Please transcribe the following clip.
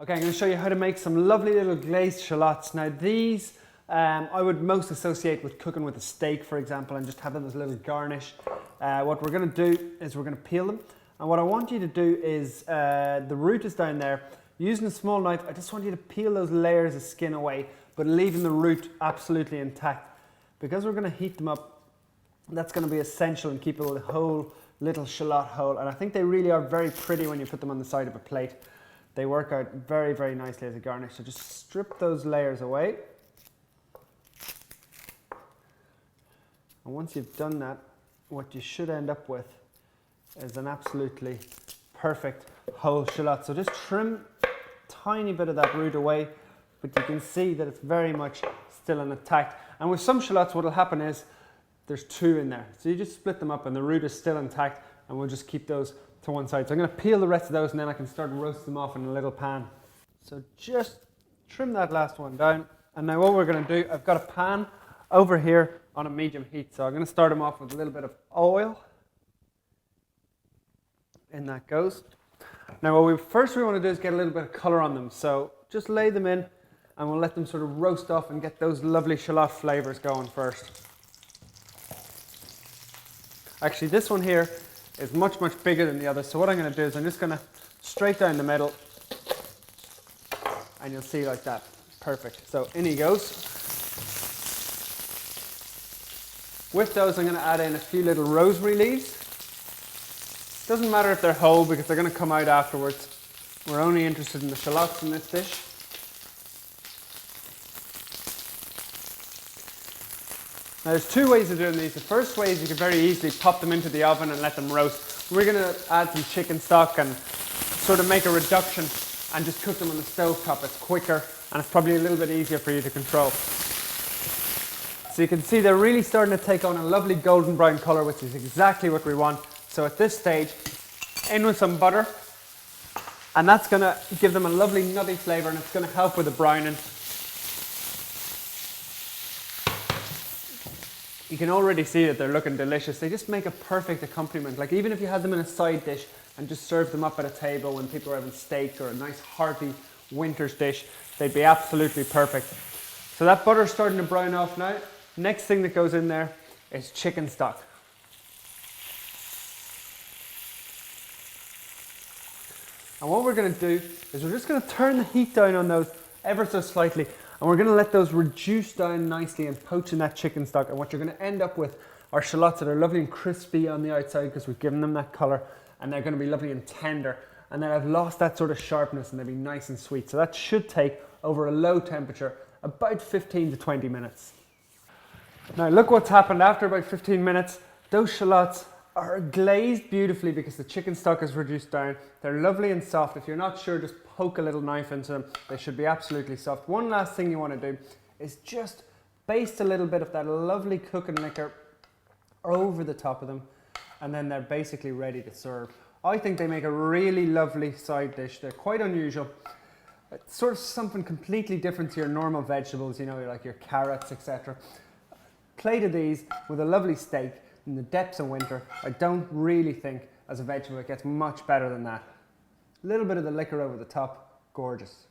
Okay, I'm going to show you how to make some lovely little glazed shallots. Now these I would most associate with cooking with a steak, for example, and just have them as a little garnish. What we're going to do is we're going to peel them, and what I want you to do is, the root is down there. Using a small knife, I just want you to peel those layers of skin away, but leaving the root absolutely intact. Because we're going to heat them up, that's going to be essential in keeping the whole little shallot whole, and I think they really are very pretty when you put them on the side of a plate. They work out very, very nicely as a garnish. So just strip those layers away. And once you've done that, what you should end up with is an absolutely perfect whole shallot. So just trim a tiny bit of that root away, but you can see that it's very much still intact. And with some shallots, what will happen is there's two in there. So you just split them up and the root is still intact, and we'll just keep those to one side. So I'm going to peel the rest of those and then I can start to roast them off in a little pan. So just trim that last one down. And now what we're going to do, I've got a pan over here on a medium heat. So I'm going to start them off with a little bit of oil. In that goes. Now what first we want to do is get a little bit of colour on them. So just lay them in and we'll let them sort of roast off and get those lovely shallot flavours going first. Actually, this one here is much, much bigger than the others. So what I'm going to do is I'm just going to straight down the middle, and you'll see like that. Perfect. So in he goes. With those, I'm going to add in a few little rosemary leaves. Doesn't matter if they're whole because they're going to come out afterwards. We're only interested in the shallots in this dish. Now there's two ways of doing these. The first way is you can very easily pop them into the oven and let them roast. We're going to add some chicken stock and sort of make a reduction and just cook them on the stove top. It's quicker and it's probably a little bit easier for you to control. So you can see they're really starting to take on a lovely golden brown colour, which is exactly what we want. So at this stage, in with some butter, and that's going to give them a lovely nutty flavour, and it's going to help with the browning. You can already see that they're looking delicious. They just make a perfect accompaniment. Like even if you had them in a side dish and just served them up at a table when people are having steak or a nice hearty winter's dish, they'd be absolutely perfect. So that butter's starting to brown off now. Next thing that goes in there is chicken stock. And what we're going to do is we're just going to turn the heat down on those ever so slightly. And we're going to let those reduce down nicely and poach in that chicken stock. And what you're going to end up with are shallots that are lovely and crispy on the outside because we've given them that colour. And they're going to be lovely and tender. And then I've lost that sort of sharpness and they'll be nice and sweet. So that should take, over a low temperature, about 15 to 20 minutes. Now look what's happened after about 15 minutes. Those shallots are glazed beautifully because the chicken stock is reduced down. They're lovely and soft. If you're not sure, just poke a little knife into them. They should be absolutely soft. One last thing you want to do is just baste a little bit of that lovely cooking liquor over the top of them, and then they're basically ready to serve. I think they make a really lovely side dish. They're quite unusual. It's sort of something completely different to your normal vegetables, you know, like your carrots, etc. Plate of these with a lovely steak in the depths of winter, I don't really think as a vegetable it gets much better than that. A little bit of the liquor over the top, gorgeous.